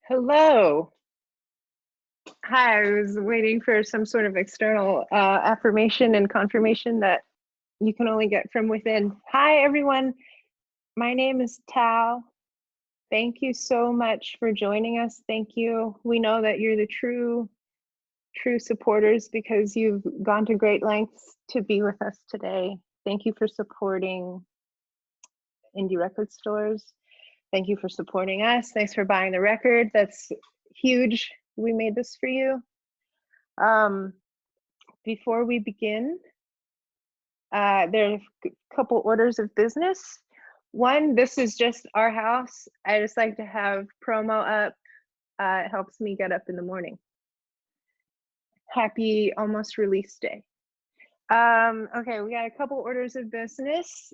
Hello. Hi, I was waiting for some sort of external affirmation and confirmation that you can only get from within. Hi, everyone. My name is Thao. Thank you so much for joining us. Thank you. We know that you're the true supporters because you've gone to great lengths to be with us today. Thank you for supporting indie record stores. Thank you for supporting us. Thanks for buying the record. That's huge. We made this for you. Before we begin, there are a couple orders of business. One, this is just our house. I just like to have promo up. It helps me get up in the morning. Happy almost release day. Okay, we got a couple orders of business.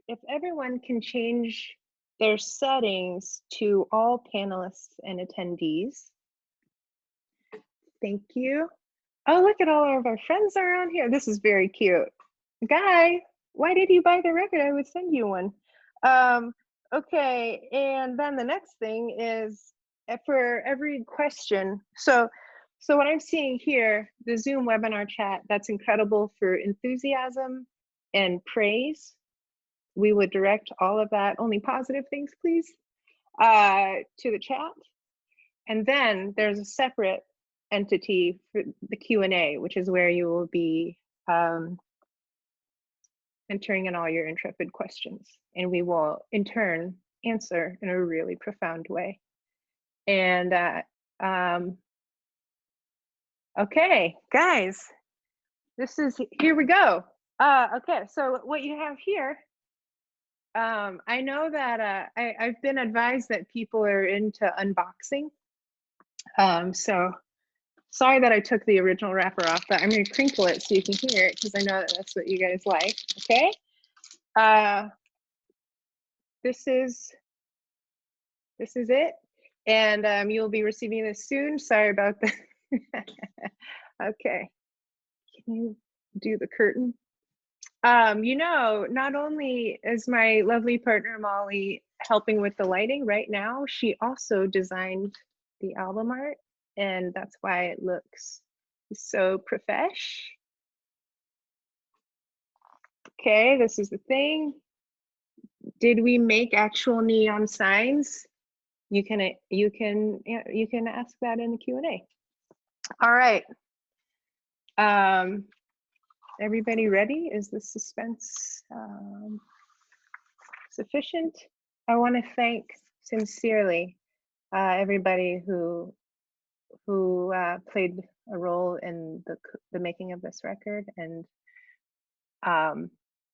If everyone can change their settings to all panelists and attendees. Thank you. Oh, look at all of our friends around here. This is very cute. Guy, why did you buy the record? I would send you one. Okay, and then the next thing is for every question. So what I'm seeing here, the Zoom webinar chat, that's incredible for enthusiasm and praise. We would direct all of that, only positive things, please, to the chat. And then there's a separate entity for the Q&A, which is where you will be entering in all your intrepid questions. And we will, in turn, answer in a really profound way. And okay, guys, here we go. Okay, so what you have here, I know that I've been advised that people are into unboxing. So sorry that I took the original wrapper off, but I'm gonna crinkle it so you can hear it because I know that that's what you guys like, okay? This is it. And you'll be receiving this soon. Sorry about that. Okay, can you do the curtain? You know, not only is my lovely partner Molly helping with the lighting right now, she also designed the album art, and that's why it looks so profesh. Okay, this is the thing. Did we make actual neon signs? You can ask that in the Q&A. All right. Everybody ready? Is the suspense sufficient? I want to thank sincerely everybody who played a role in the making of this record, and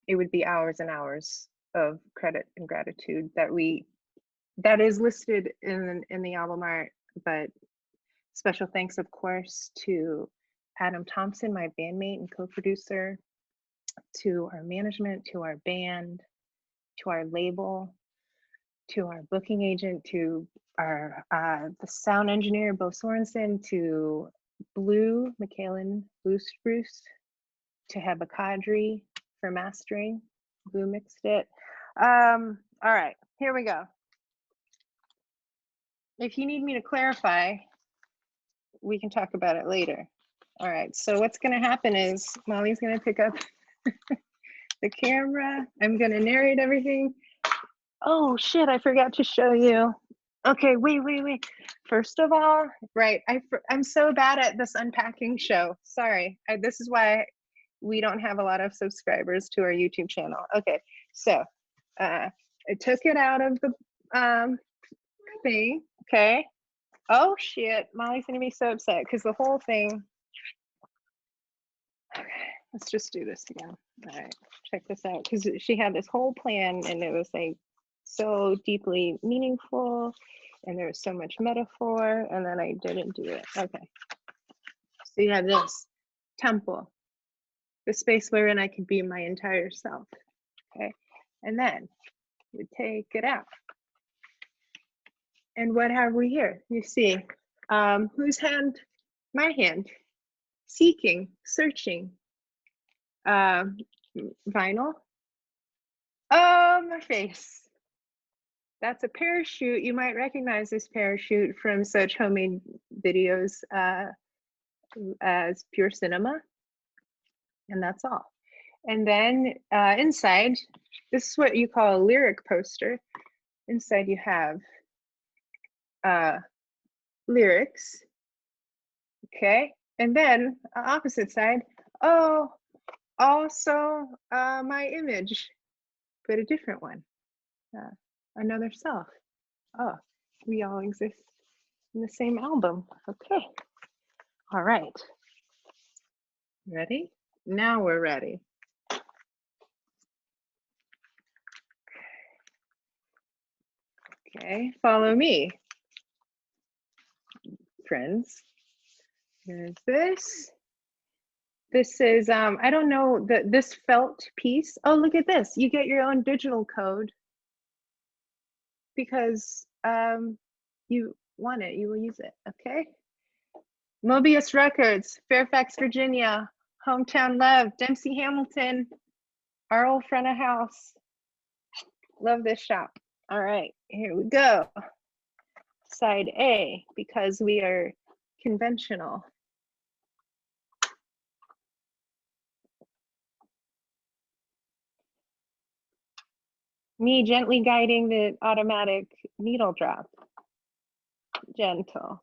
it would be hours and hours of credit and gratitude that is listed in the album art, but special thanks, of course, to Adam Thompson, my bandmate and co-producer, to our management, to our band, to our label, to our booking agent, to our the sound engineer, Bo Sorensen, to Blue, McKellen, Blue Spruce, to Heba Kadri for mastering. Blue mixed it. All right, here we go. If you need me to clarify, we can talk about it later. All right, so what's gonna happen is Molly's gonna pick up the camera. I'm gonna narrate everything. Oh shit, I forgot to show you. Okay, wait. First of all, right, I'm so bad at this unpacking show. Sorry, this is why we don't have a lot of subscribers to our YouTube channel. Okay, so I took it out of the thing, okay? Oh shit, Molly's gonna be so upset because the whole thing, okay, let's just do this again. All right, check this out, because she had this whole plan and it was like so deeply meaningful and there was so much metaphor, and then I didn't do it. Okay, so you have this temple, the space wherein I could be my entire self, okay? And then we take it out. And what have we here? You see, whose hand? My hand. Seeking, searching. Vinyl. Oh, my face. That's a parachute. You might recognize this parachute from such homemade videos as Pure Cinema. And that's all. And then inside, this is what you call a lyric poster. Inside you have lyrics, okay? And then opposite side, oh, also my image, but a different one, another self. Oh, we all exist in the same album. Okay, all right. Ready? Now we're ready. Okay, follow me, friends. Here's this. This is, I don't know, this felt piece. Oh, look at this. You get your own digital code because you want it, you will use it, okay? Mobius Records, Fairfax, Virginia, Hometown Love, Dempsey Hamilton, our old front of house. Love this shop. All right, here we go. Side A, because we are conventional. Me gently guiding the automatic needle drop. Gentle.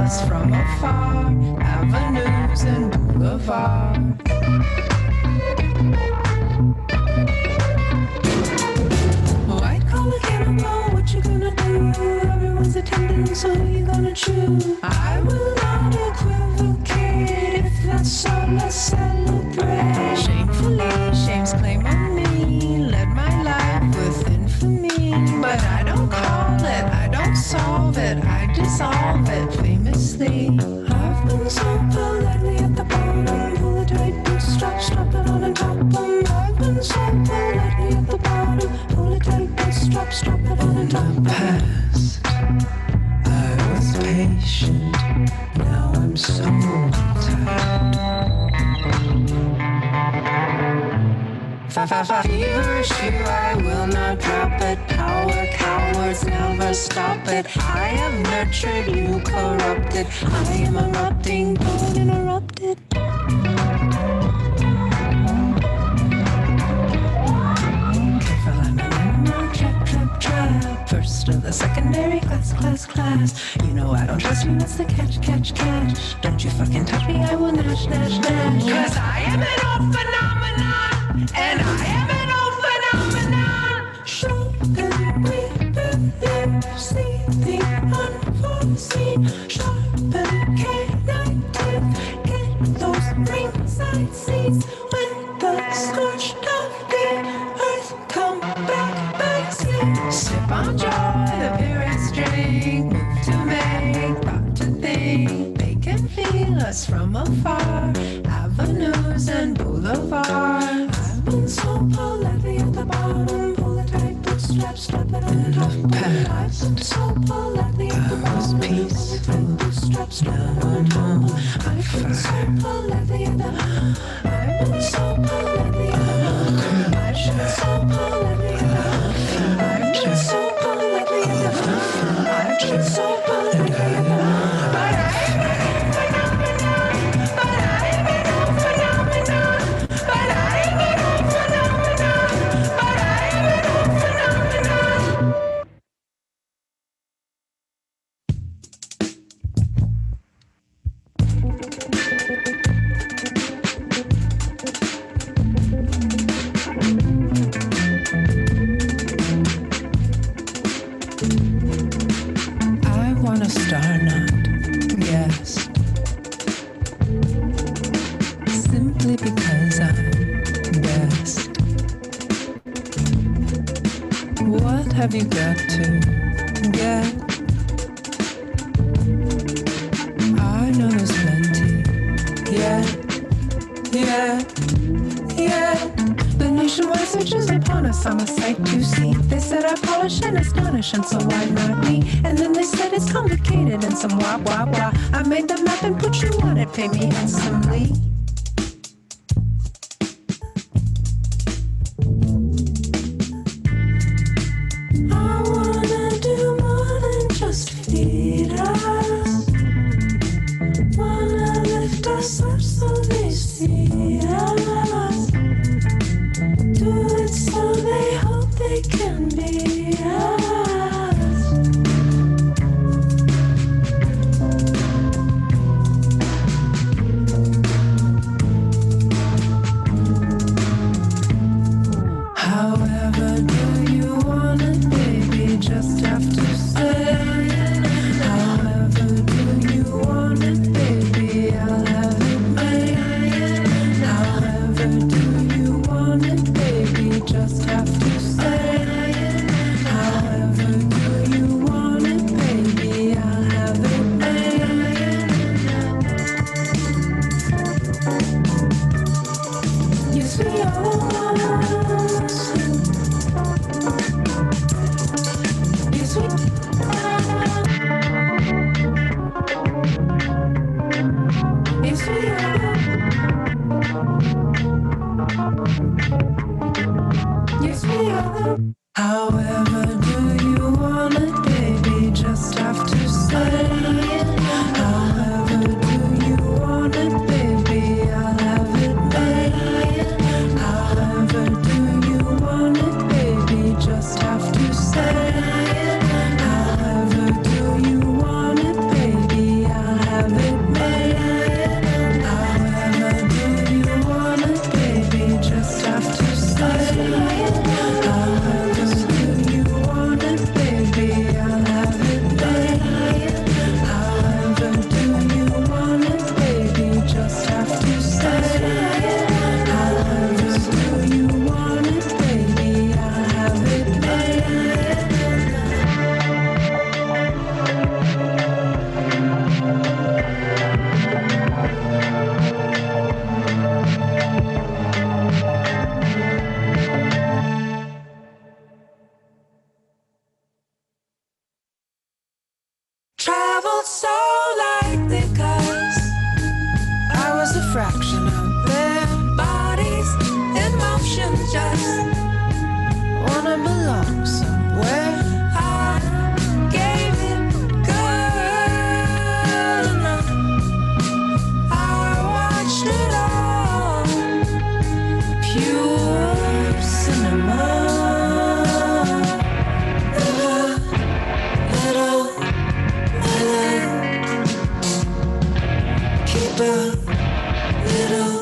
us from afar, avenues and boulevards. White collar cannibal, what you gonna do? Everyone's attending, so who you gonna choose? I will not equivocate. If that's so, let's celebrate. Shamefully, shame's claim on me. Led my life with infamy, but I don't call it, I don't solve it, I dissolve it famously. I've been so politely at the bottom, pull it tight, bootstrap, strap it on and top 'em. I've been so politely at the bottom, pull it tight, bootstrap, strap it on and top 'em. Past, I was patient, now I'm so tired. Fever issue, I will not drop it. Power, cowards never stop it. I have nurtured you, corrupted. I am erupting, don't interrupt it. Careful, I'm an animal, trap. First of the secondary class. You know I don't trust you, that's the catch. Don't you fucking touch me, I will nash. Cause I am an old phenomenon, and I am an old phenomenon. Show and we see the unforeseen. Sharpen canine teeth, get those ringside seats. When the scorched of the earth come back, sleep. Sip on joy, the purest drink. Move to make, thought to think. They can feel us from afar, avenues and boulevards. I've been so politely at the bottom, pull it tight, bootstrap, strap it on top. In the past, I've been so politely at the bottom, peaceful, bootstrap, strap it on top. I've been so politely at the bottom. I've been so politely at the bottom. I've been so politely at the bottom. I've been so politely at the bottom. I've been so politely at the bottom. Star not guest, simply because I'm best. What have you got to get? I know there's plenty. Yeah. The nationwide search is upon us, I'm a sight to see. They said I polish and astonish, and so why not me? And then they said it's complicated and some wah. I made the map and put you on it, pay me handsomely. I wanna do more than just feed us. Wanna lift us up so they see us. Do it so they hope they can be us. about little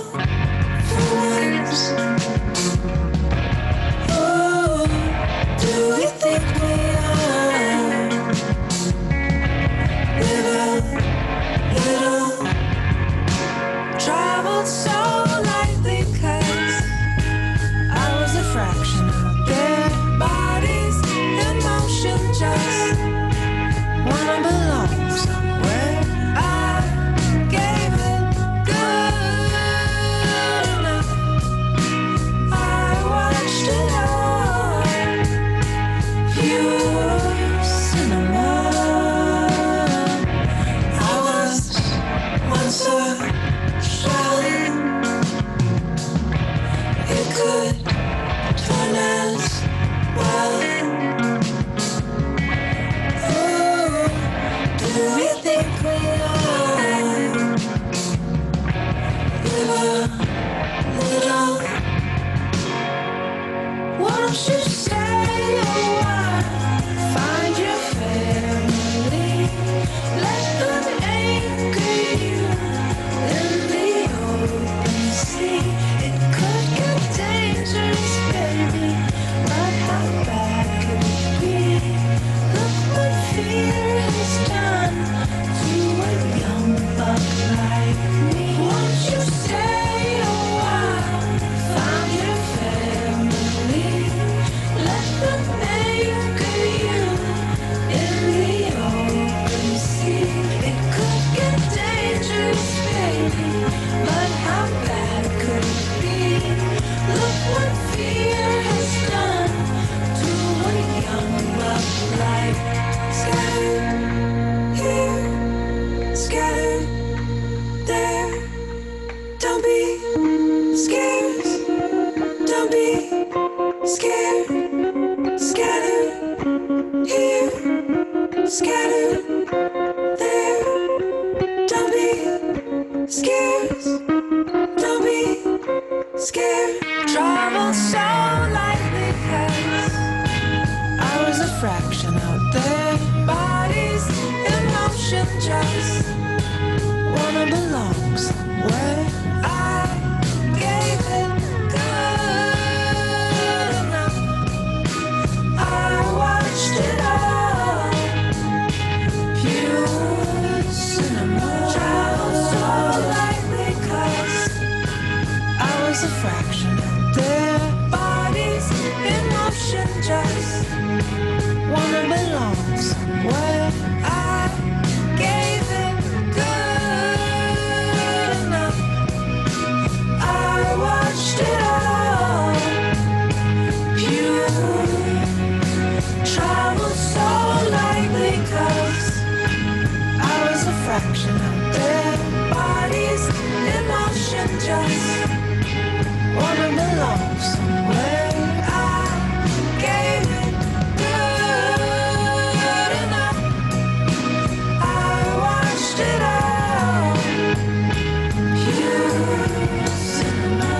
things. Oh, do we think we are? Little traveled so lightly 'cause I was a fraction of their bodies in motion, just wanna belong somewhere. I gave it good enough. I watched it all. Pure cinema. I was once a child. It could turn as well. Oh, do we think we are? Little, won't you stay a while? Find your family. Let them anchor you in the open sea. It could get dangerous, baby, but how bad could it be? Look what fear has done to a young buck like me. Won't you stay a while? Find your family. Let them anchor you in the open sea. It could get dangerous, baby, but how bad could it be? Look what fear has done to a young buck like scattered here, scattered there. Don't be scared. Don't be scared. Scattered here, scattered there. Don't be scared. Don't be scared. Travel so lightly 'cause I was a fraction out there. Bodies in motion, just wanna belong somewhere. I gave it good enough. I watched it all. Pure cinema. Travel so lightly 'cause I was a fraction of their bodies in motion, just wanna belong somewhere. I gave it good enough. I watched it all. Pure travel so lightly 'cause I was a fraction of their bodies in motion, just wanna belong somewhere. I gave it good enough. I watched it all. Pure cinema.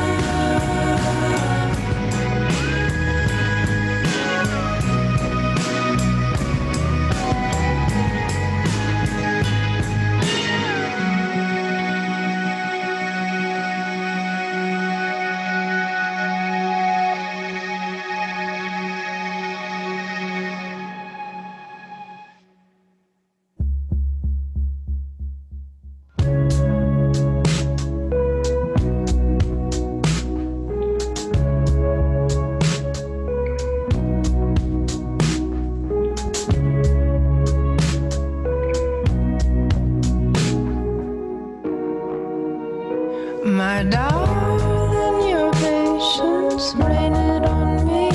My darling, your patience rained on me.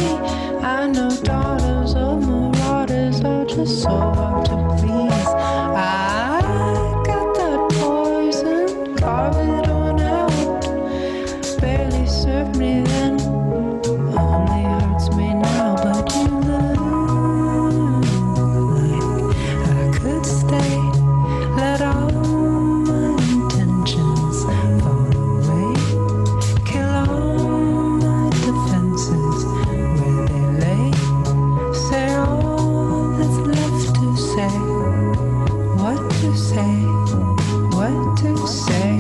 I know daughters of marauders are just so hard to please. I got that poison, carve it on out. Barely served me then, only hurts me now. But you look like I could stay. Let all my intentions fall away. Kill all my defenses where they lay. Say all that's left to say. What to say? What to say?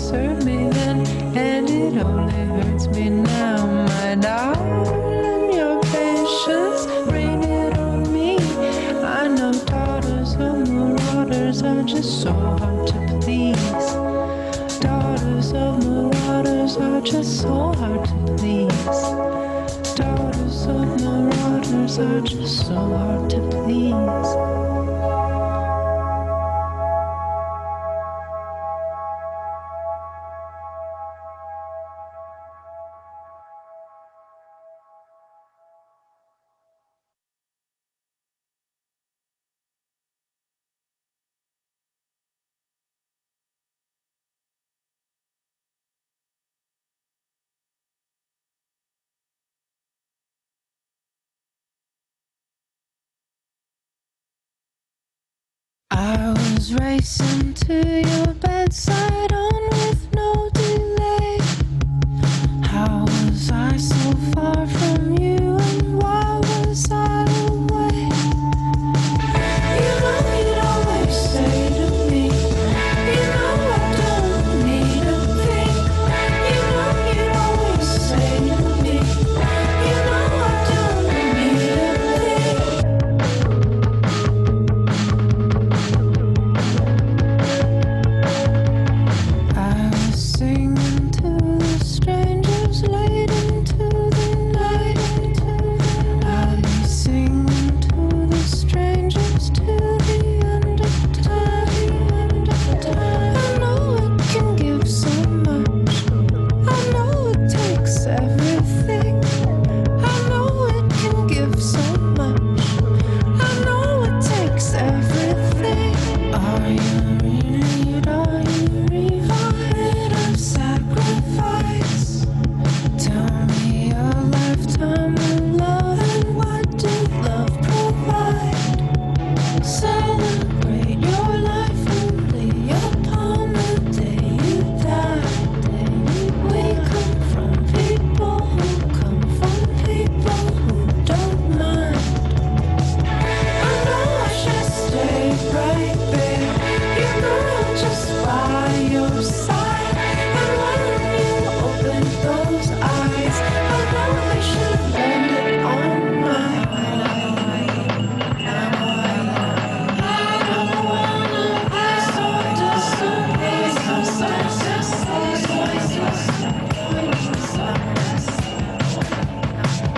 served me then, and it only hurts me now. My darling, your patience, rain it on me. I know daughters of marauders are just so hard to please. Daughters of marauders are just so hard to please. Daughters of marauders are just so hard to please. I was racing to your bedside on with no delay. How was I so far from you, and why was I away? You know you'd always say to me, you know I don't need a thing. You know you'd always say to me, you know I don't need a thing. I was singing to the strangers late into the night. I'll be singing to the strangers till the end of time. I know it can give so much. I know it takes everything. I know it can give so much. I know it takes everything. Are you renewed? Are you revived of sacrifice? Tell me a lifetime of love, and what did love provide? Celebrate your life only upon the day you die. We come from people who come from people who don't mind. I know I should stay right there. You know I'm just by your side. And when you open those eyes, I know I should bend it on my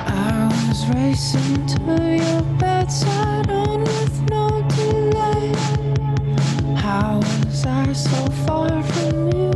I was racing to your bedside on with no delay. How was I so far from you,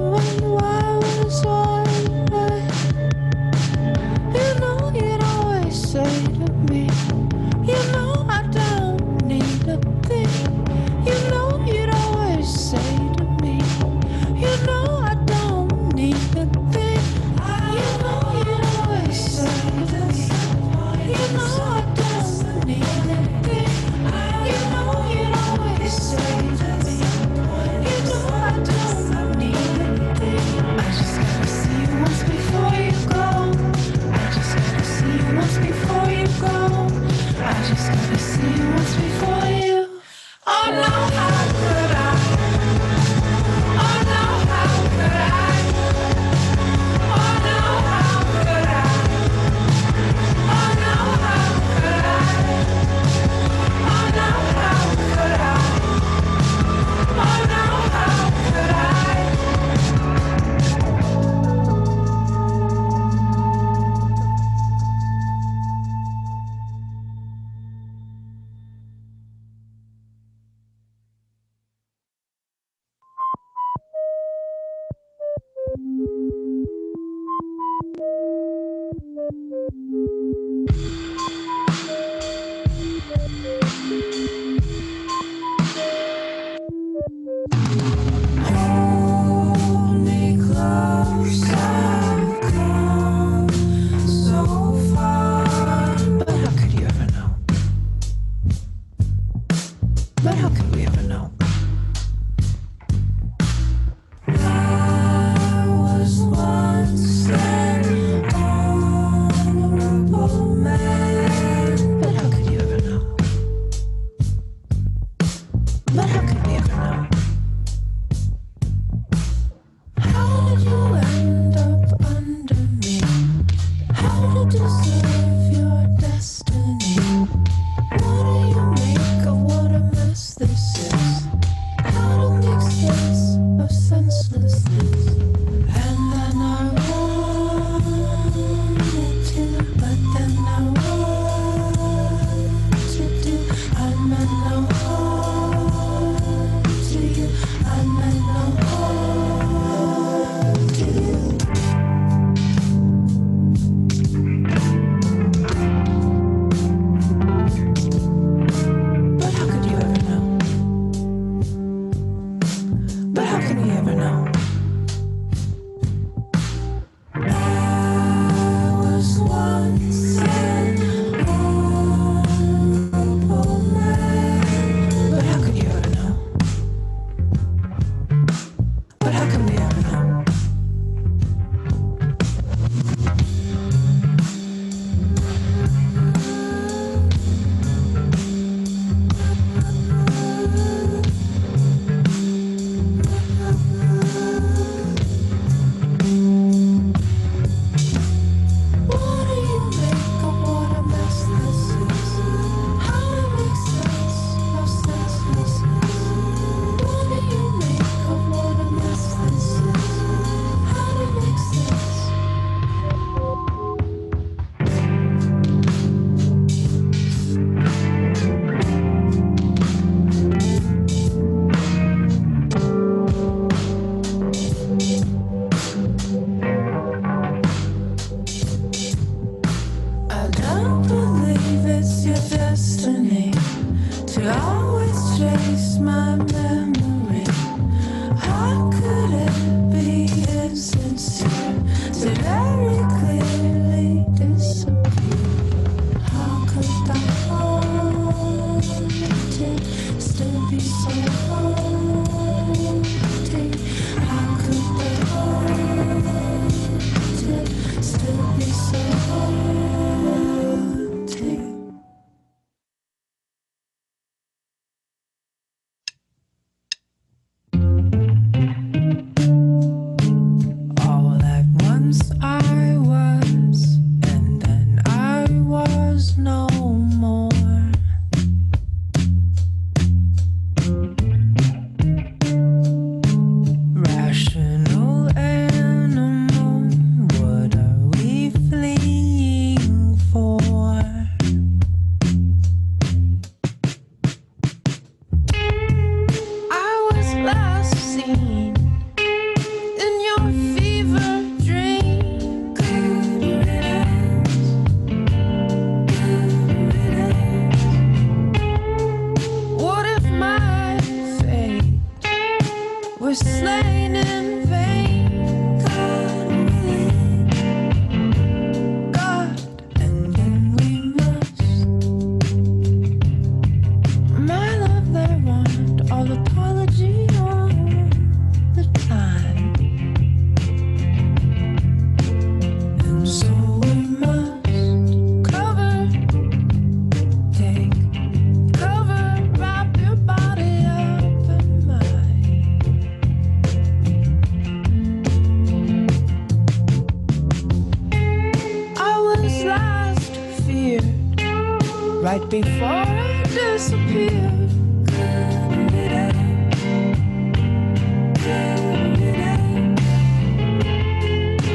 right before I disappear.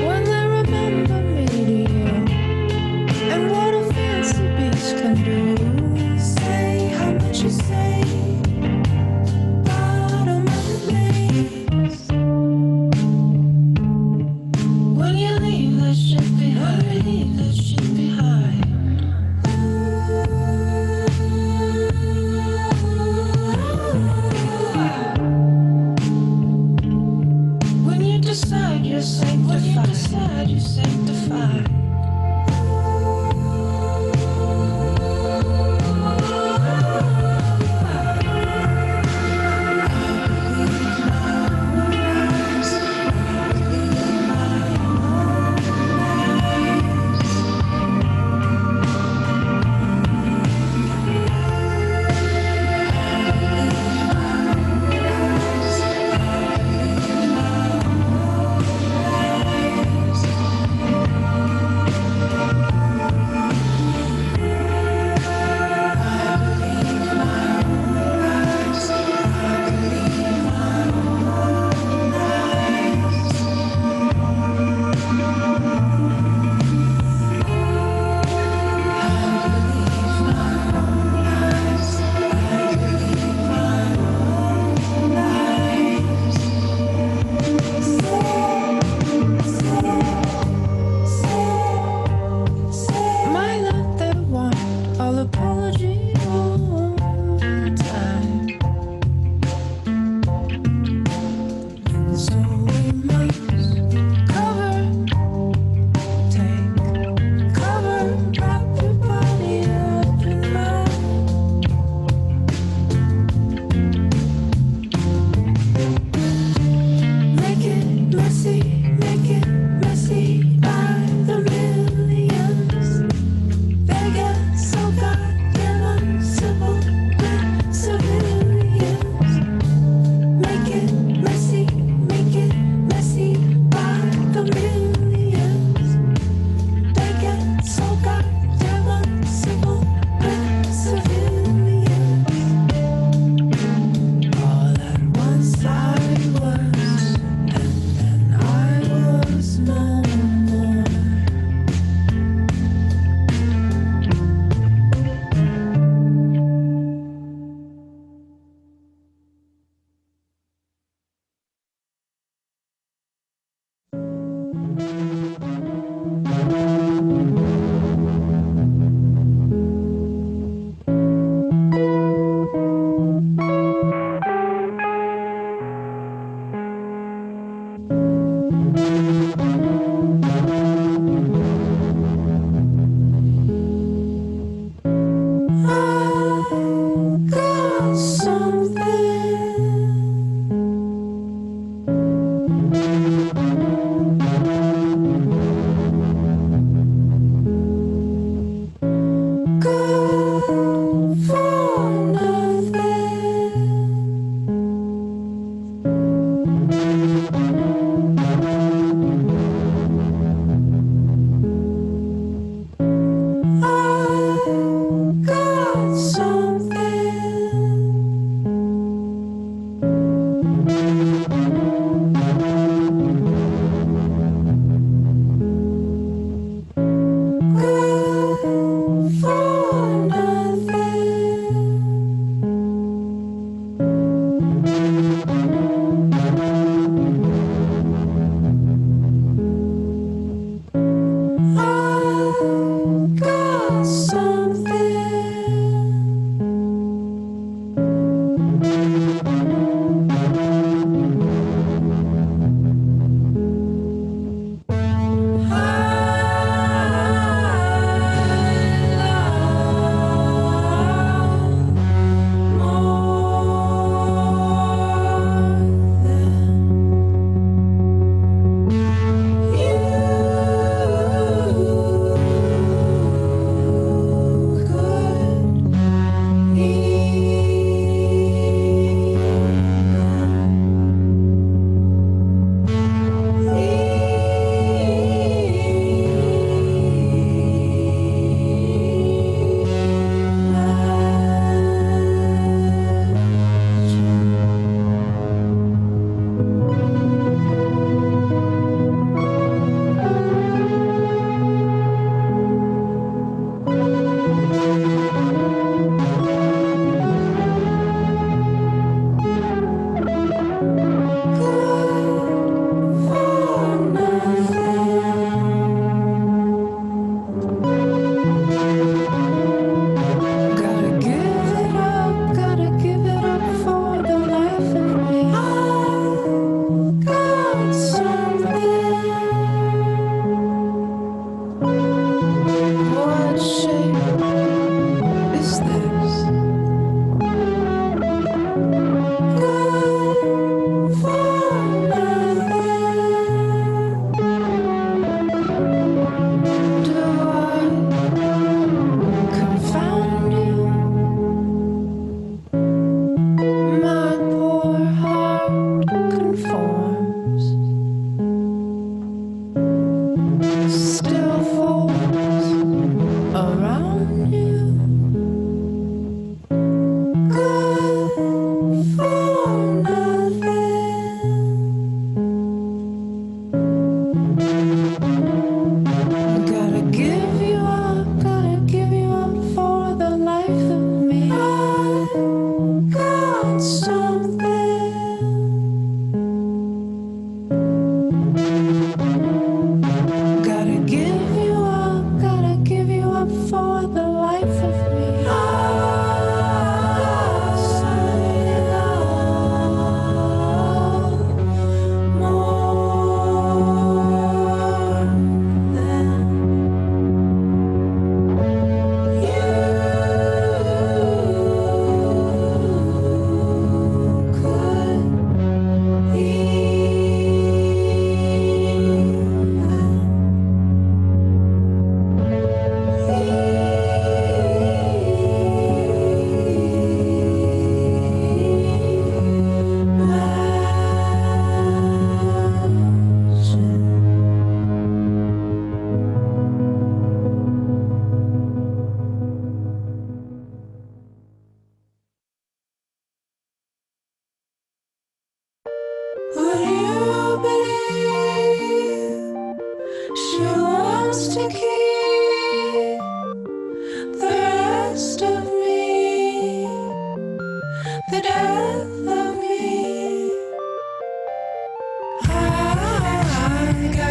When they remember me to you, and what a fancy beast can do. Say how much you say, bottom of the maze. When you leave that shit behind, leave that shit behind. When you decide you're sanctified.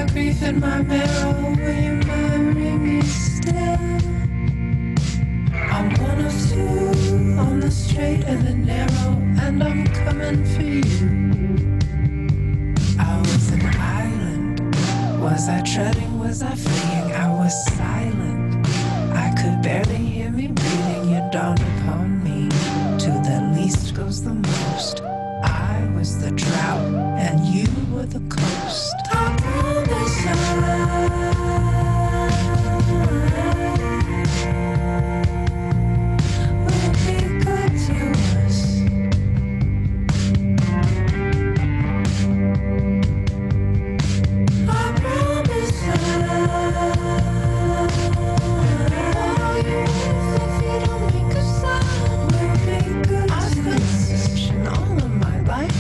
got grief in my marrow. Will you marry me still? I'm one of two on the straight and the narrow, and I'm coming for you. I was an island. Was I treading? Was I fleeing? I was silent. I could barely hear me breathing. You dawned upon me. To the least goes the most. I was the drought, and you were the coast. I promise will be good to us. I promise all you if you don't make a sound, we'll be good. I've been searching all of my life.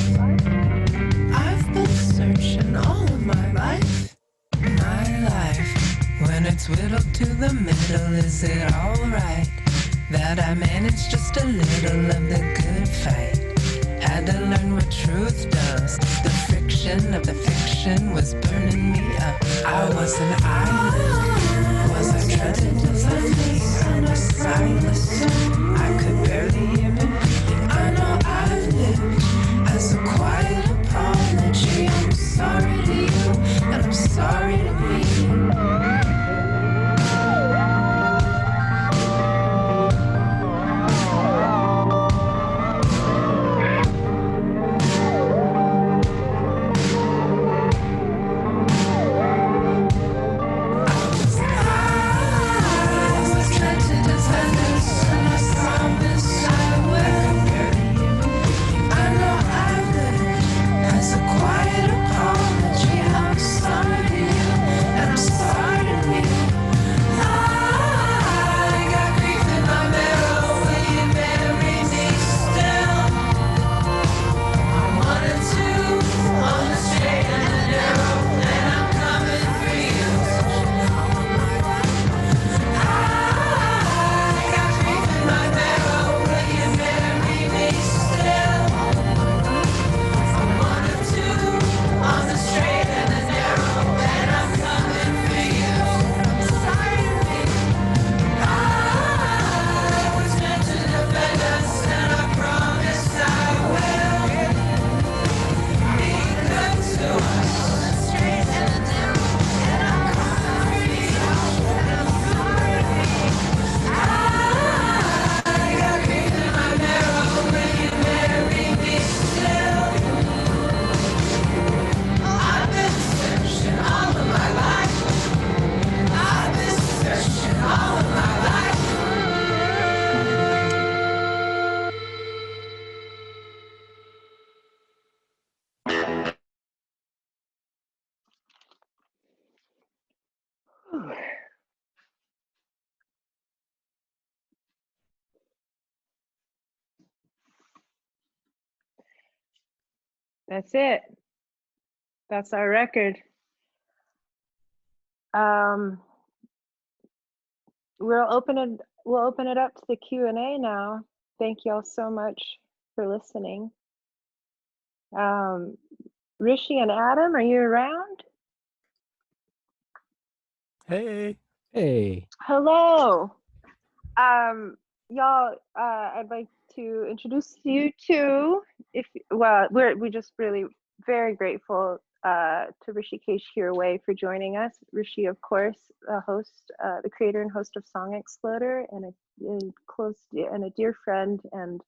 I've been searching all of my life. My life. When it's whittled to the middle, is it alright that I managed just a little of the good fight? Had to learn what truth does. The friction of the fiction was burning me up. I was an island. Was I treading? Was I fleeing? I was silent. I could barely hear me breathing. I know I've lived as a quiet apology. I'm sorry to you, and I'm sorry to me. That's it. That's our record. We'll open it up to the Q&A now. Thank you all so much for listening. Rishi and Adam, are you around? Hey. Hey. Hello. Y'all, I'd like to introduce you to, we're just really very grateful to Hrishikesh Hirway for joining us. Rishi, of course, the creator and host of Song Exploder, and a dear friend, and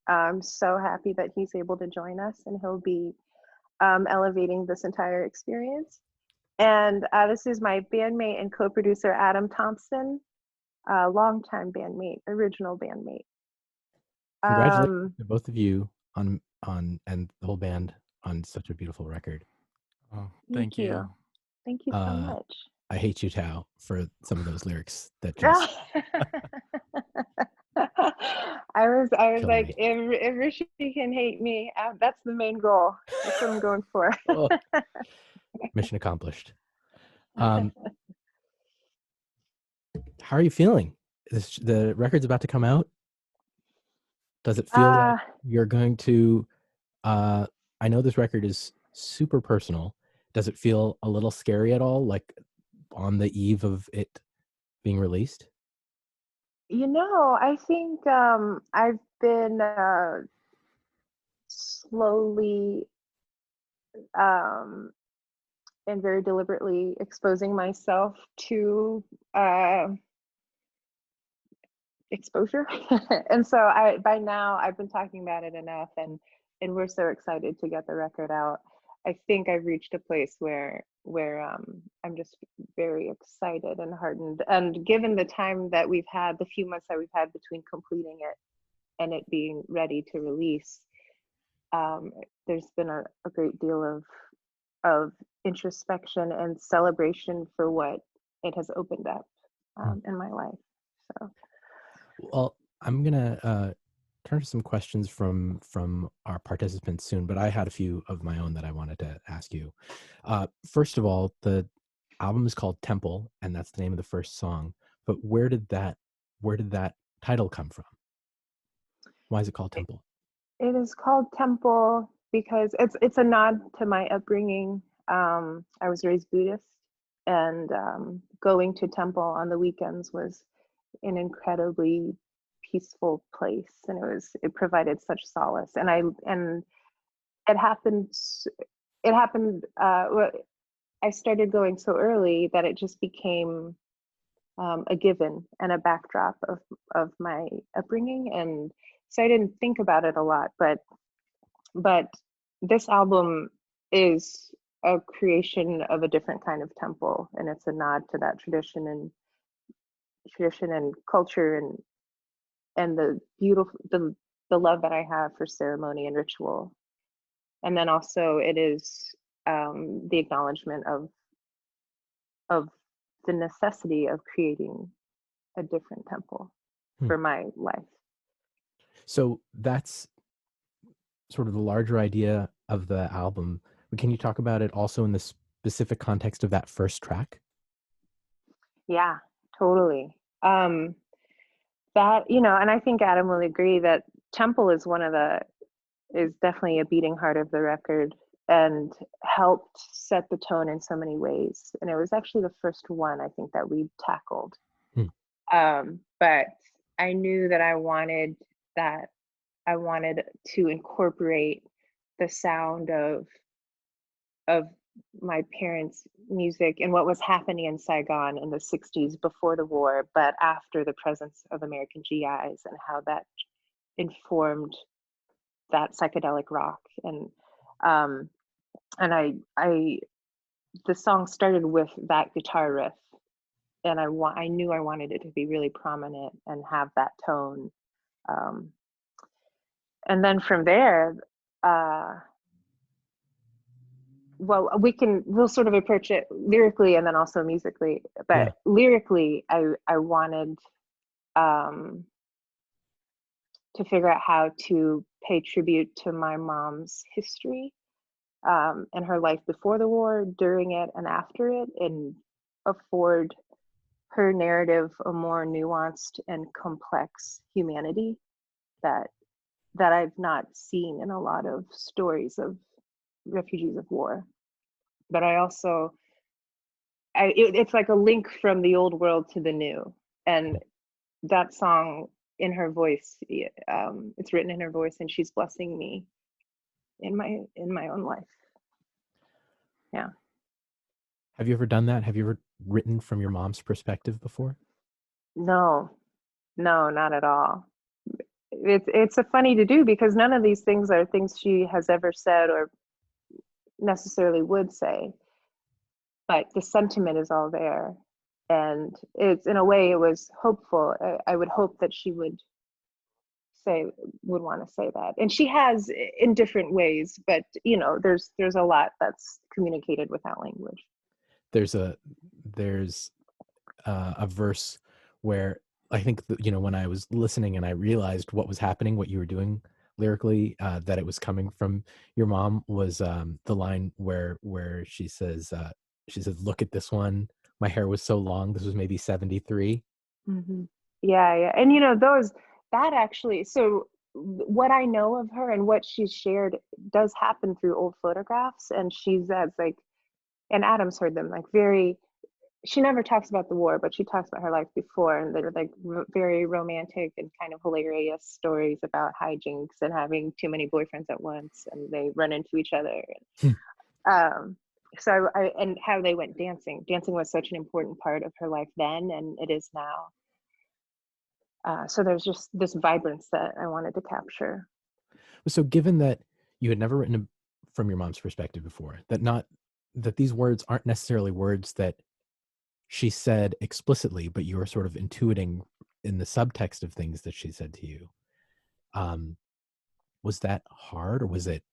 I'm so happy that he's able to join us, and he'll be elevating this entire experience. And this is my bandmate and co-producer, Adam Thompson, longtime bandmate, original bandmate. Congratulations to both of you on and the whole band on such a beautiful record. Oh, Thank you. Thank you so much. I hate you, Thao, for some of those lyrics that just I was kill like, me. if Rishi can hate me, that's the main goal. That's what I'm going for. Oh, mission accomplished. How are you feeling? The record's about to come out. Does it feel like you're going to I know this record is super personal. does it feel a little scary at all, like on the eve of it being released? I think I've been slowly um, and very deliberately exposing myself to exposure. And so by now I've been talking about it enough, and we're so excited to get the record out. I think I've reached a place where I'm just very excited and heartened. And given the time that we've had, the few months that we've had between completing it and it being ready to release, there's been a great deal of introspection and celebration for what it has opened up in my life. So, well, I'm gonna turn to some questions from our participants soon, but I had a few of my own that I wanted to ask you. First of all, the album is called Temple, and that's the name of the first song. But where did that title come from? Why is it called Temple? it is called Temple because it's a nod to my upbringing. I was raised Buddhist, and going to temple on the weekends was an incredibly peaceful place, and it provided such solace. And it happened I started going so early that it just became a given and a backdrop of my upbringing. And so I didn't think about it a lot, but this album is a creation of a different kind of temple, and it's a nod to that tradition and culture, and the beautiful the love that I have for ceremony and ritual. And then also it is the acknowledgement of the necessity of creating a different temple for my life. So that's sort of the larger idea of the album. But can you talk about it also in the specific context of that first track? Yeah, totally. That, and I think Adam will agree that temple is definitely a beating heart of the record, and helped set the tone in so many ways. And it was actually the first one I think that we tackled. But I knew that I wanted to incorporate the sound of my parents' music and what was happening in Saigon in the 60s before the war, but after the presence of American GIs, and how that informed that psychedelic rock. And the song started with that guitar riff, and I knew I wanted it to be really prominent and have that tone. And then from there, we'll sort of approach it lyrically and then also musically. But lyrically, I wanted to figure out how to pay tribute to my mom's history, and her life before the war, during it, and after it, and afford her narrative a more nuanced and complex humanity that I've not seen in a lot of stories of refugees of war. But I also, it's like a link from the old world to the new. And that song, in her voice, it's written in her voice, and she's blessing me in my own life. Yeah. Have you ever done that? Have you ever written from your mom's perspective before? No, not at all. It's a funny to do, because none of these things are things she has ever said or necessarily would say, but the sentiment is all there. And it's, in a way, it was hopeful. I would hope that she would want to say that, and she has in different ways, but there's a lot that's communicated without language. There's a verse where I think when I was listening and I realized what was happening, what you were doing lyrically, that it was coming from your mom, was the line where she says, "Look at this one. My hair was so long." This was maybe 73. Mm-hmm. Yeah. And that actually, so what I know of her and what she's shared does happen through old photographs, and she's as like and Adam's heard them, like very, she never talks about the war, but she talks about her life before, and they're like very romantic and kind of hilarious stories about hijinks and having too many boyfriends at once, and they run into each other. So and how they went dancing. Dancing was such an important part of her life then, and it is now. So there's just this vibrance that I wanted to capture. So given that you had never written from your mom's perspective before, that these words aren't necessarily words that she said explicitly, but you were sort of intuiting in the subtext of things that she said to you. Was that hard, or was it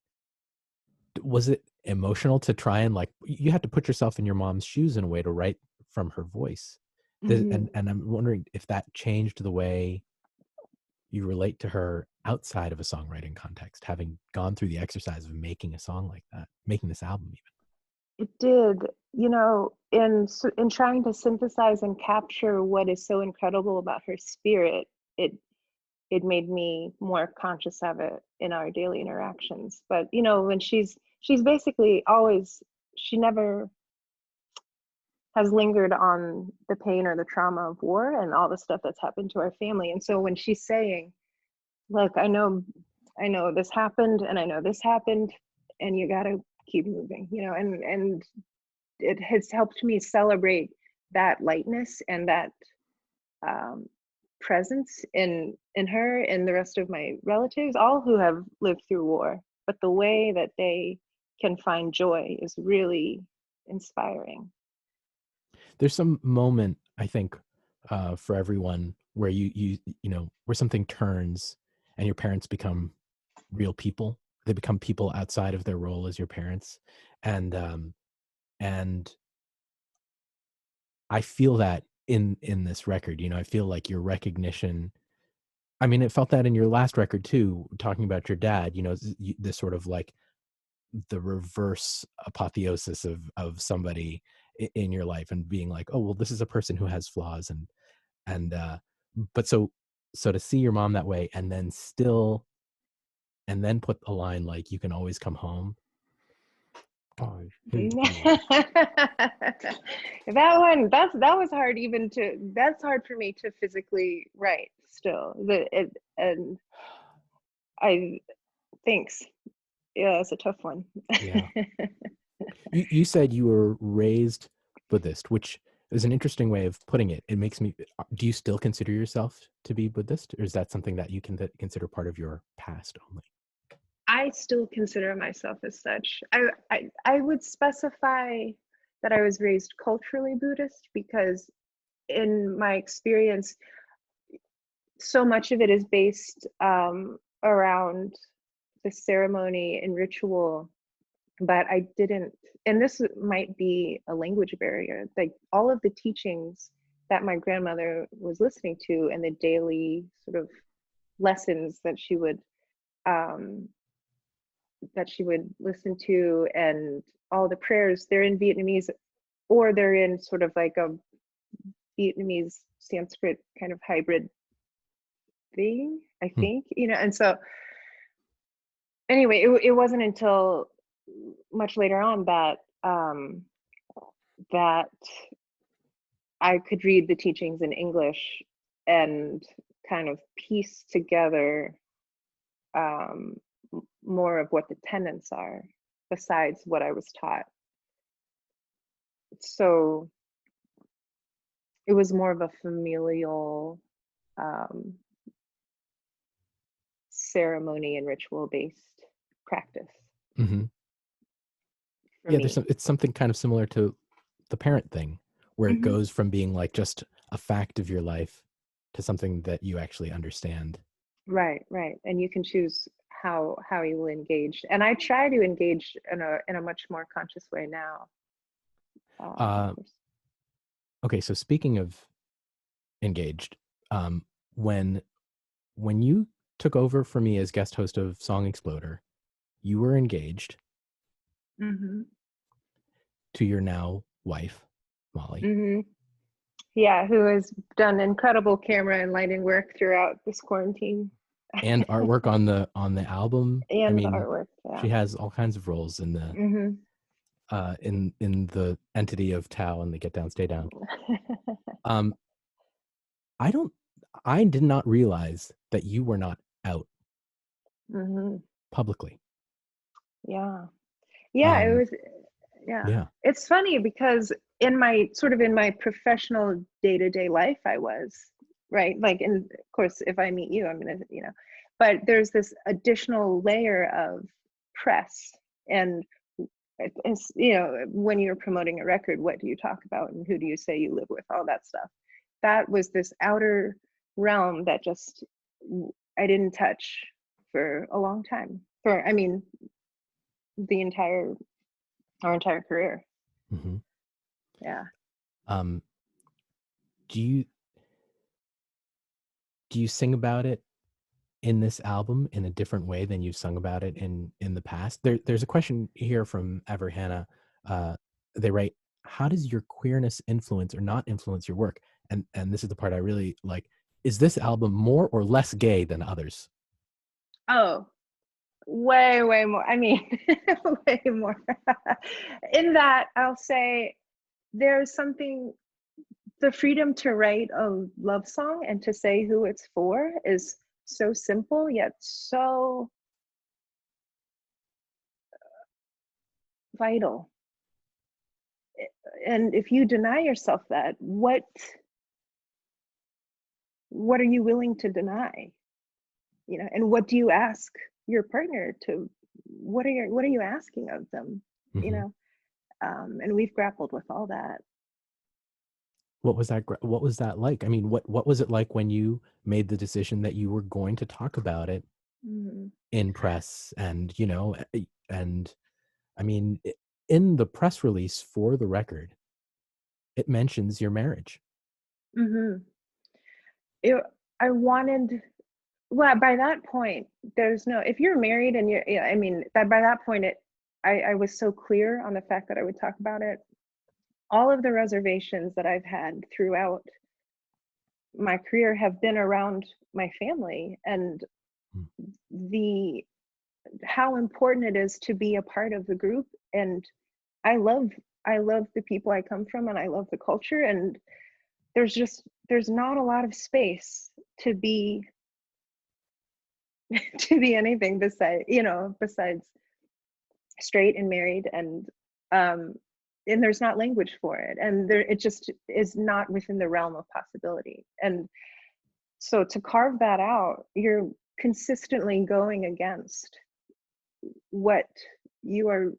emotional to try and, like, you had to put yourself in your mom's shoes in a way to write from her voice? And I'm wondering if that changed the way you relate to her outside of a songwriting context, having gone through the exercise of making a song like that, making this album even. It did, in trying to synthesize and capture what is so incredible about her spirit, it made me more conscious of it in our daily interactions. But when she's basically always, she never has lingered on the pain or the trauma of war and all the stuff that's happened to our family. And so when she's saying, look, I know this happened, and I know this happened, and you gotta keep moving, and it has helped me celebrate that lightness and that presence in her and the rest of my relatives, all who have lived through war. But the way that they can find joy is really inspiring. There's some moment, I think, for everyone where you where something turns and your parents become real people. They become people outside of their role as your parents, and I feel that in this record. I feel like your recognition. I mean, it felt that in your last record too, talking about your dad. This sort of like the reverse apotheosis of somebody in your life, and being like, oh well, this is a person who has flaws, and but so to see your mom that way, and then put a line like, you can always come home. That one, that was hard that's hard for me to physically write still. And thanks. Yeah, it's a tough one. Yeah. You said you were raised Buddhist, which is an interesting way of putting it. It makes me, do you still consider yourself to be Buddhist, or is that something that you can consider part of your past only? I still consider myself as such. I would specify that I was raised culturally Buddhist, because in my experience, so much of it is based around the ceremony and ritual, but I didn't, and this might be a language barrier, like all of the teachings that my grandmother was listening to and the daily sort of lessons that she would listen to, and all the prayers, they're in Vietnamese, or they're in sort of like a Vietnamese Sanskrit kind of hybrid thing, I think, and so anyway, it wasn't until much later on that that I could read the teachings in English and kind of piece together more of what the tenets are besides what I was taught. So it was more of a familial ceremony and ritual based practice. Mm-hmm. Yeah, it's something kind of similar to the parent thing, where it goes from being like just a fact of your life to something that you actually understand. Right. And you can choose how you will engage. And I try to engage in a much more conscious way now. Okay, so speaking of engaged, when you took over for me as guest host of Song Exploder, you were engaged to your now wife, Molly. Yeah, who has done incredible camera and lighting work throughout this quarantine. And artwork on the album. And the artwork, yeah. She has all kinds of roles in the in the entity of Thao and the Get Down, Stay Down. Um, I did not realize that you were not out Hmm. publicly. Yeah. Yeah, it was, yeah. Yeah. It's funny because in my professional day-to-day life, I was, right? Like, and of course, if I meet you, I'm gonna, but there's this additional layer of press. And it's, when you're promoting a record, what do you talk about and who do you say you live with, all that stuff. That was this outer realm that just I didn't touch for a long time. I mean, our entire career. Mm-hmm. Yeah. Do you sing about it in this album in a different way than you've sung about it in the past? There's a question here from Ever Hannah. They write, how does your queerness influence or not influence your work? And this is the part I really like. Is this album more or less gay than others? Oh, way more. I mean, way more. In that, I'll say there's something, the freedom to write a love song and to say who it's for is so simple yet so vital. And if you deny yourself that, what are you willing to deny? And what do you ask your partner to, what are you asking of them? Mm-hmm. And we've grappled with all that. What was that like? I mean, what was it like when you made the decision that you were going to talk about it in press? And and I mean, in the press release for the record, it mentions your marriage. Mm-hmm. I wanted, well, by that point, there's no, if you're married and I mean, that by that point, I was so clear on the fact that I would talk about it. All of the reservations that I've had throughout my career have been around my family and the how important it is to be a part of the group. And I love the people I come from and I love the culture, and there's not a lot of space to be anything besides straight and married, and there's not language for it, and it just is not within the realm of possibility. And so to carve that out, you're consistently going against what you are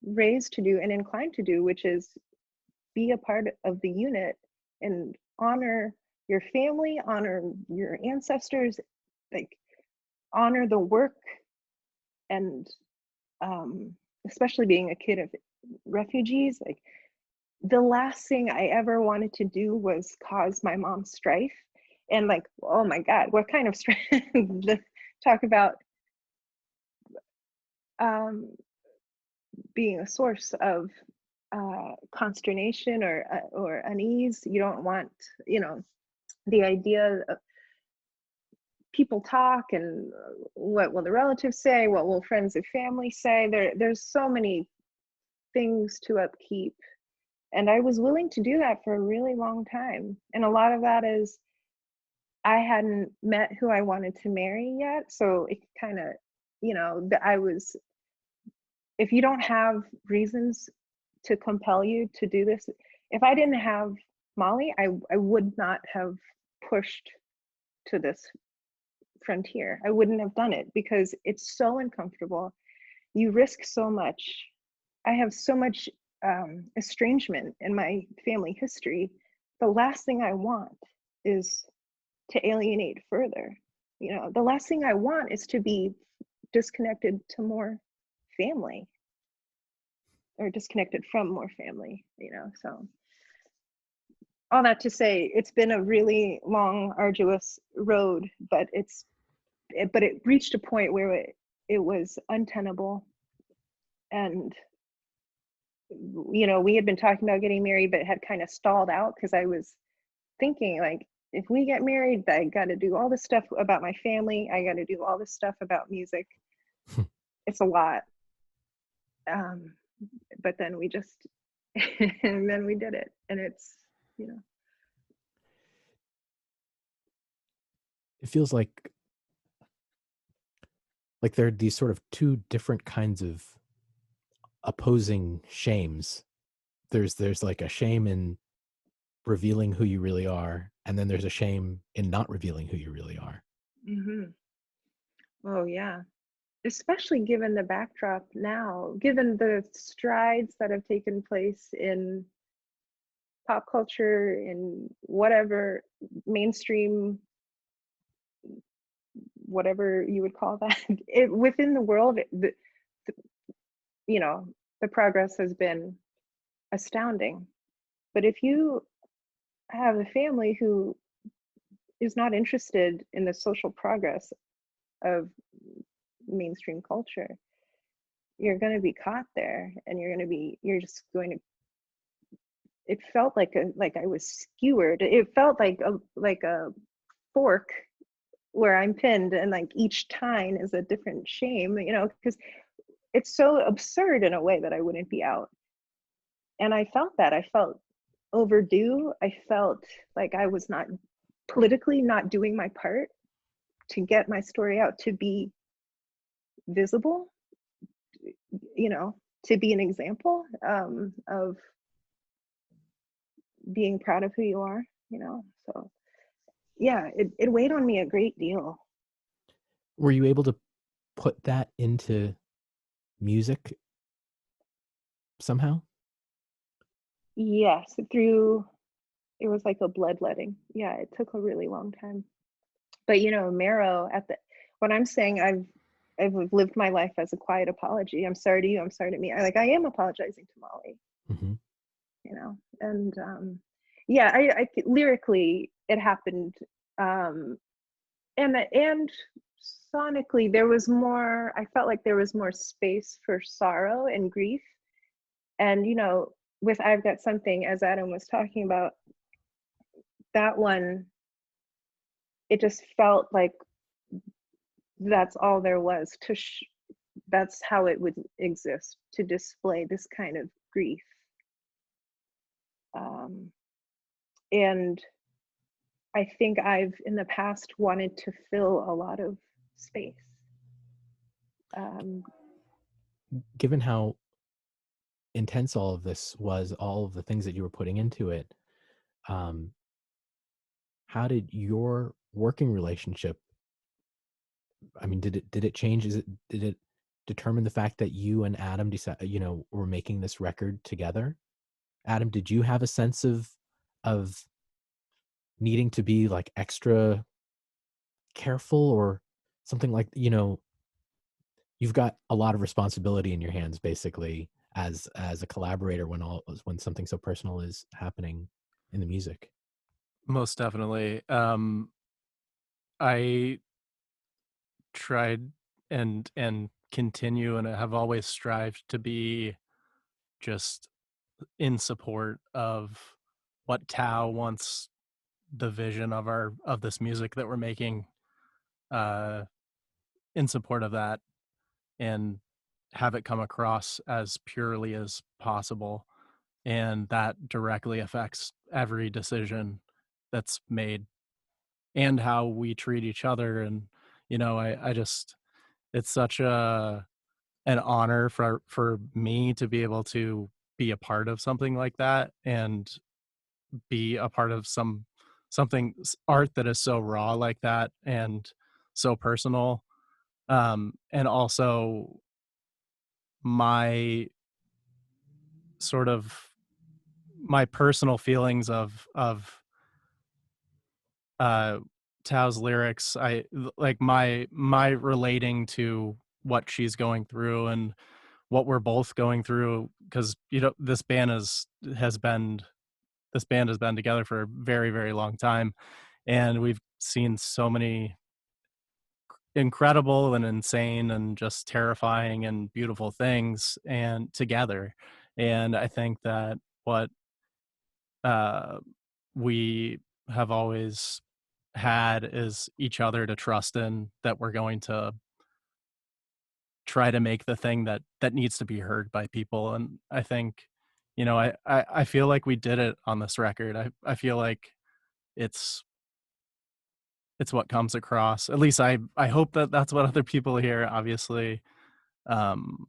raised to do and inclined to do, which is be a part of the unit and honor your family, honor your ancestors, like honor the work. And especially being a kid of refugees, like the last thing I ever wanted to do was cause my mom strife. And like, oh my God, what kind of strife? Talk about being a source of consternation or unease. You don't want, the idea of people talk and what will the relatives say, what will friends and family say. There's so many things to upkeep, and I was willing to do that for a really long time. And a lot of that is I hadn't met who I wanted to marry yet, so it kind of, if you don't have reasons to compel you to do this, if I didn't have Molly, I would not have pushed to this frontier. I wouldn't have done it because it's so uncomfortable. You risk so much. I have so much estrangement in my family history. The last thing I want is to alienate further. The last thing I want is to be disconnected to more family, or disconnected from more family, so all that to say, it's been a really long, arduous road, but it reached a point where it was untenable. And we had been talking about getting married, but it had kind of stalled out because I was thinking, like, if we get married, I got to do all this stuff about my family, I got to do all this stuff about music. It's a lot. but then we just and then we did it, and it's, you know. It feels like there are these sort of two different kinds of opposing shames. There's like a shame in revealing who you really are, and then there's a shame in not revealing who you really are. Oh yeah, especially given the backdrop now, given the strides that have taken place in pop culture, in whatever mainstream, whatever you would call that, within the world, you know, the progress has been astounding. But if you have a family who is not interested in the social progress of mainstream culture, you're going to be caught there, and you're just going to, it felt like I was skewered. It felt like a fork where I'm pinned, and like each tine is a different shame, you know, because it's so absurd in a way that I wouldn't be out. And I felt that. I felt overdue. I felt like I was not politically not doing my part to get my story out, to be visible, you know, to be an example of being proud of who you are, you know. So yeah, it weighed on me a great deal. Were you able to put that into music somehow? Yes, through, it was like a bloodletting. Yeah, it took a really long time. But you know, Marrow, at the, when I'm saying I've lived my life as a quiet apology. I'm sorry to you, I'm sorry to me. I am apologizing to Molly, Mm-hmm. you know. And yeah, I lyrically it happened, and sonically there was more, I felt like there was more space for sorrow and grief. And you know, with I've Got Something, as Adam was talking about, that one, it just felt like that's all there was to that's how it would exist, to display this kind of grief. um, and I think I've in the past wanted to fill a lot of space. um, Given how intense all of this was, all of the things that you were putting into it, um, how did your working relationship, I mean, did it change? Did it determine the fact that you and Adam were making this record together? Adam, did you have a sense of needing to be like extra careful or something, like, you've got a lot of responsibility in your hands basically as a collaborator when something so personal is happening in the music? Most definitely. I tried and continue and have always strived to be just in support of what Thao wants, the vision of this music that we're making, uh, in support of that, and have it come across as purely as possible. And that directly affects every decision that's made and how we treat each other. And, I just, it's such an honor for me to be able to be a part of something like that and be a part of something art that is so raw like that and so personal. And also my sort of my personal feelings of uh Tao's lyrics, like my relating to what she's going through and what we're both going through, because has been this band has been together for a very, very long time, and we've seen so many incredible and insane and just terrifying and beautiful things and together. And I think that what uh we have always had is each other to trust in, that we're going to try to make the thing that needs to be heard by people. And I think, you know, I feel like we did it on this record. I feel like it's what comes across. At least I hope that that's what other people hear. Obviously, um,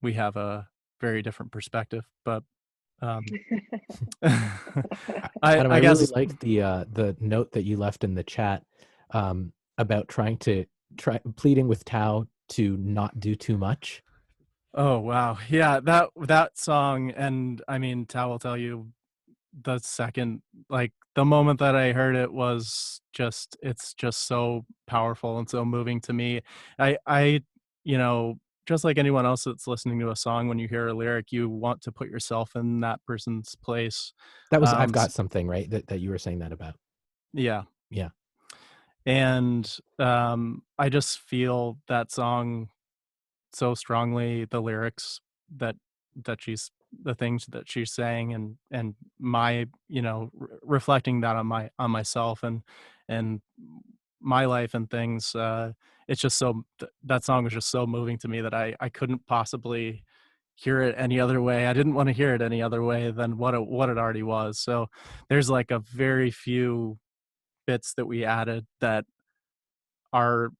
we have a very different perspective, but um, Adam, I I really guess. liked the note that you left in the chat about pleading with Tao to not do too much. Oh wow, yeah, that song, and I mean, Tao will tell you, the second, like the moment that I heard it was just, it's just so powerful and so moving to me. I you know, just like anyone else that's listening to a song, when you hear a lyric, you want to put yourself in that person's place. That was I've S- got something, right? That you were saying that about. yeah, Yeah. and I just feel that song so strongly, the lyrics that she's, the things that she's saying, and my, you know, reflecting that on myself and my life and things. It's just so that song was just so moving to me that I couldn't possibly hear it any other way. I didn't want to hear it any other way than what it already was. So there's like a very few bits that we added that are,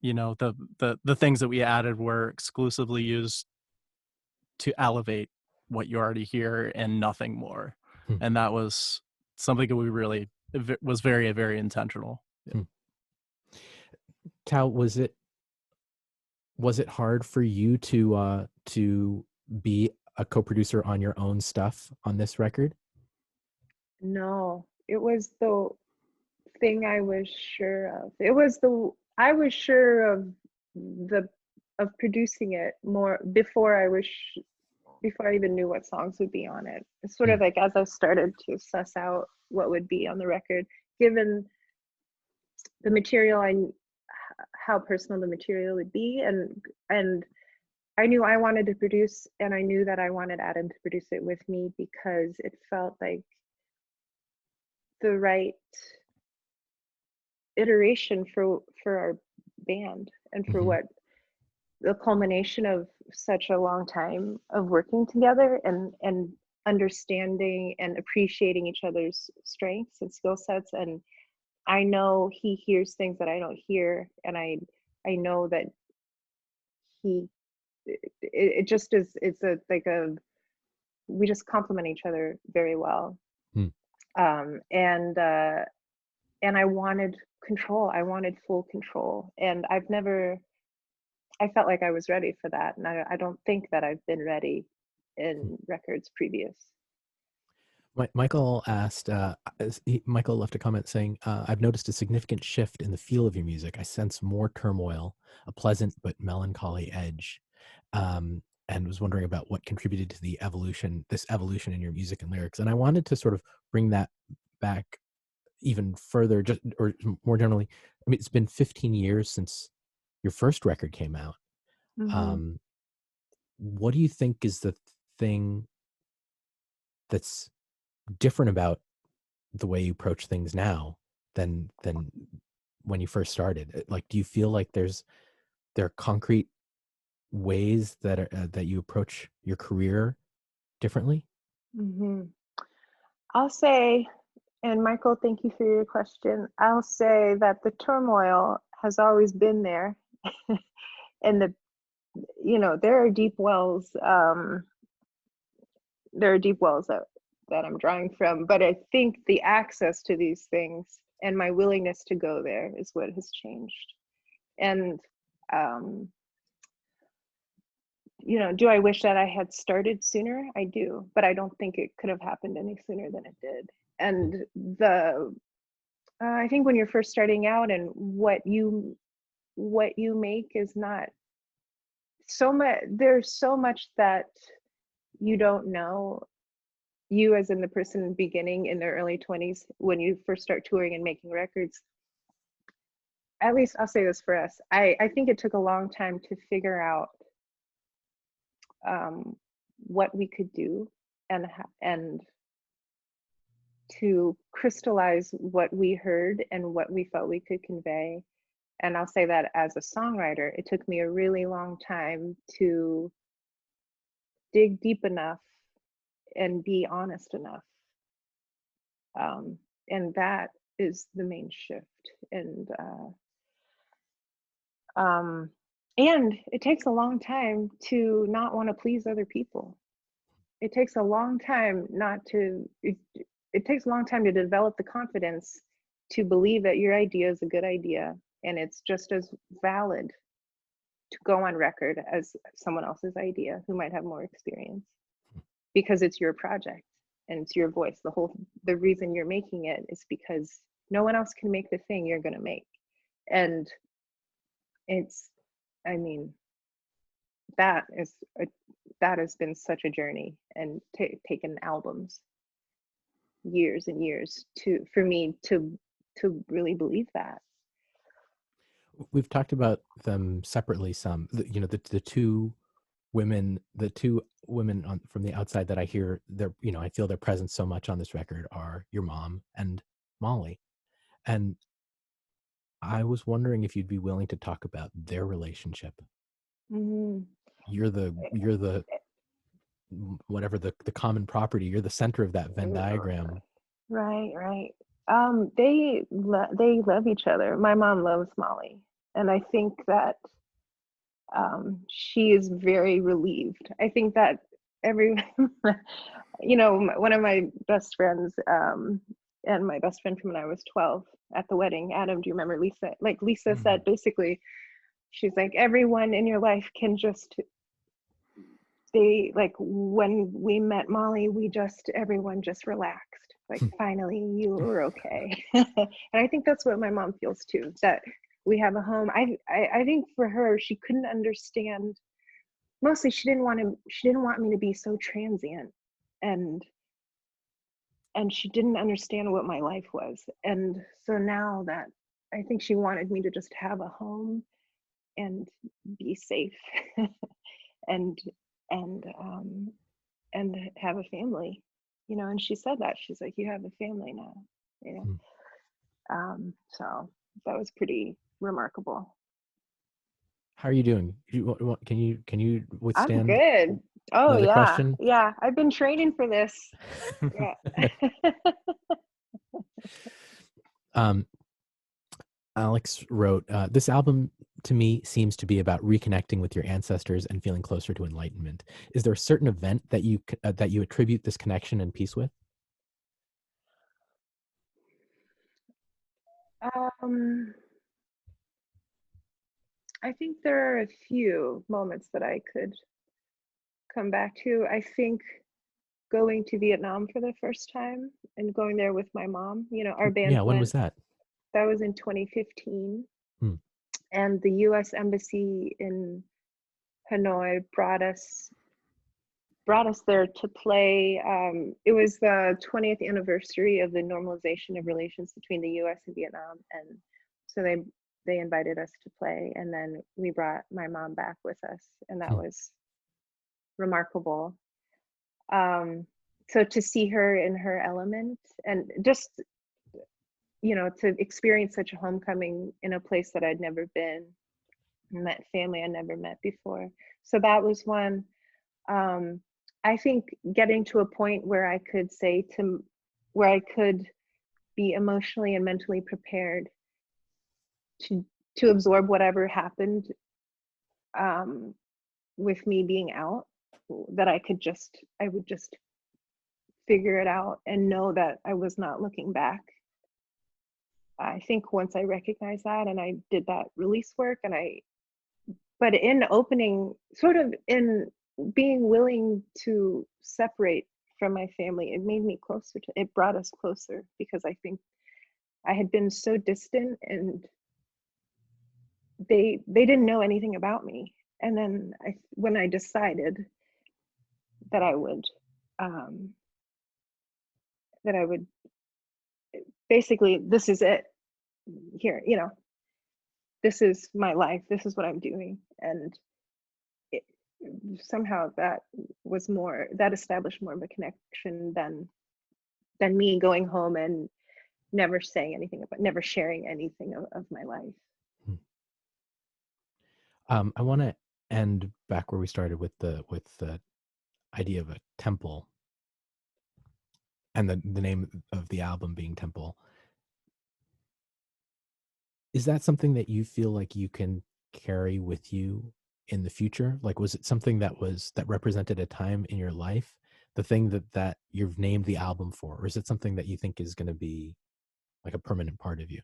you know, the things that we added were exclusively used to elevate what you already hear and nothing more. Hmm. And that was something that we really was very, very intentional. Hmm. Tao, was it hard for you to be a co-producer on your own stuff on this record? No, it was the thing I was sure of. I was sure of the of producing it more before before I even knew what songs would be on it. It's sort of like as I started to suss out what would be on the record, given the material, how personal the material would be, and I knew I wanted to produce, and I knew that I wanted Adam to produce it with me because it felt like the right iteration for our band and for what the culmination of such a long time of working together and understanding and appreciating each other's strengths and skill sets. And I know he hears things that I don't hear, and I know that he it just is, it's a like a we just complement each other very well. Hmm. And I wanted control. I wanted full control, and I felt like I was ready for that, and I don't think that I've been ready in records previous. Michael asked, Michael left a comment saying, I've noticed a significant shift in the feel of your music. I sense more turmoil, a pleasant but melancholy edge, and was wondering about what contributed to this evolution in your music and lyrics. And I wanted to sort of bring that back even further, or more generally. I mean, it's been 15 years since your first record came out. Mm-hmm. What do you think is the thing that's different about the way you approach things now than when you first started? Like, do you feel like there are concrete ways that you approach your career differently? Mm-hmm. I'll say, and Michael, thank you for your question. I'll say that the turmoil has always been there, and there are deep wells. There are deep wells that I'm drawing from, but I think the access to these things and my willingness to go there is what has changed. And do I wish that I had started sooner? I do, but I don't think it could have happened any sooner than it did. And I think when you're first starting out, and what you make is not so much. There's so much that you don't know. You, as in the person beginning in their early 20s, when you first start touring and making records, at least I'll say this for us, I think it took a long time to figure out what we could do and to crystallize what we heard and what we felt we could convey. And I'll say that as a songwriter, it took me a really long time to dig deep enough and be honest enough. And that is the main shift. And it takes a long time to not want to please other people. It takes a long time it takes a long time to develop the confidence to believe that your idea is a good idea and it's just as valid to go on record as someone else's idea who might have more experience, because it's your project and it's your voice. The reason you're making it is because no one else can make the thing you're going to make. And that has been such a journey, and taken albums, years and years for me to really believe that. We've talked about them separately some. The two women from the outside that I hear I feel their presence so much on this record are your mom and Molly. And I was wondering if you'd be willing to talk about their relationship. Mm-hmm. You're the whatever the common property. You're the center of that Venn diagram. Right. They love each other. My mom loves Molly, and I think that she is very relieved. I think that one of my best friends, and my best friend from when I was 12 at the wedding, Adam, do you remember Lisa? Like Lisa said, basically, she's like, everyone in your life can when we met Molly, everyone just relaxed. Like, finally, you were okay. And I think that's what my mom feels too, that we have a home. I think for her, she couldn't understand. Mostly, she didn't want me to be so transient, and she didn't understand what my life was. And so now that I think she wanted me to just have a home and be safe, and have a family, and she said that. She's like, you have a family now, so that was pretty remarkable. How are you doing? Can you withstand? I'm good. Oh another yeah, question? yeah. I've been training for this. Yeah. Alex wrote, this album to me seems to be about reconnecting with your ancestors and feeling closer to enlightenment. Is there a certain event that you attribute this connection and peace with? I think there are a few moments that I could come back to. I think going to Vietnam for the first time and going there with my mom, our band. Yeah, when was that? That was in 2015. And the US Embassy in Hanoi brought us there to play. It was the 20th anniversary of the normalization of relations between the US and Vietnam. And so they invited us to play, and then we brought my mom back with us, and that was remarkable. So to see her in her element, and just to experience such a homecoming in a place that I'd never been, met family I never met before. So that was one. I think getting to a point where I could be emotionally and mentally prepared to absorb whatever happened, with me being out, that I would just figure it out and know that I was not looking back. I think once I recognized that, and I did that release work, but in opening, sort of in being willing to separate from my family, it brought us closer, because I think I had been so distant, and they didn't know anything about me. And then when I decided that I would basically, this is it here, this is my life, this is what I'm doing. And somehow that established more of a connection than me going home and never sharing anything of my life. I want to end back where we started with the idea of a temple and the name of the album being Temple. Is that something that you feel like you can carry with you in the future? Like, was it something that represented a time in your life, the thing that you've named the album for, or is it something that you think is going to be like a permanent part of you?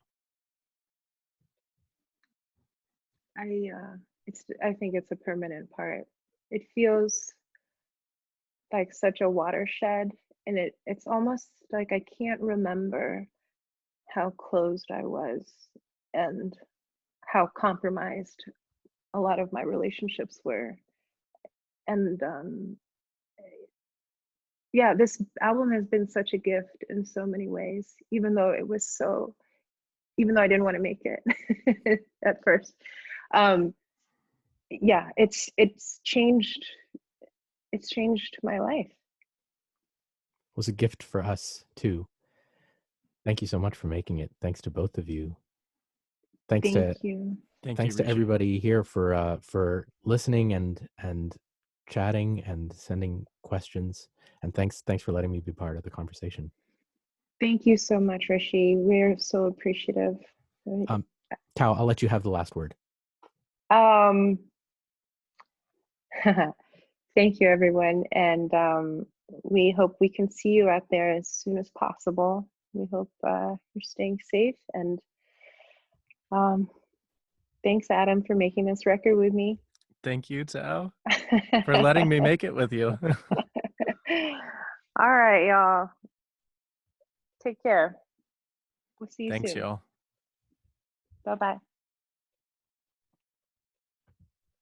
I think it's a permanent part. It feels like such a watershed, and it's almost like I can't remember how closed I was and how compromised a lot of my relationships were. And yeah, this album has been such a gift in so many ways, even though I didn't want to make it at first. Yeah, it's changed my life. It was a gift for us too. Thank you so much for making it. Thanks to both of you. Thanks Thank you. Thanks to everybody here for listening and chatting and sending questions. And thanks for letting me be part of the conversation. Thank you so much, Rishi. We're so appreciative. Thao, I'll let you have the last word. Thank you, everyone. And we hope we can see you out there as soon as possible. We hope you're staying safe. And thanks, Adam, for making this record with me. Thank you, Thao, for letting me make it with you. All right, y'all. Take care. We'll see you soon. Thanks, y'all. Bye-bye.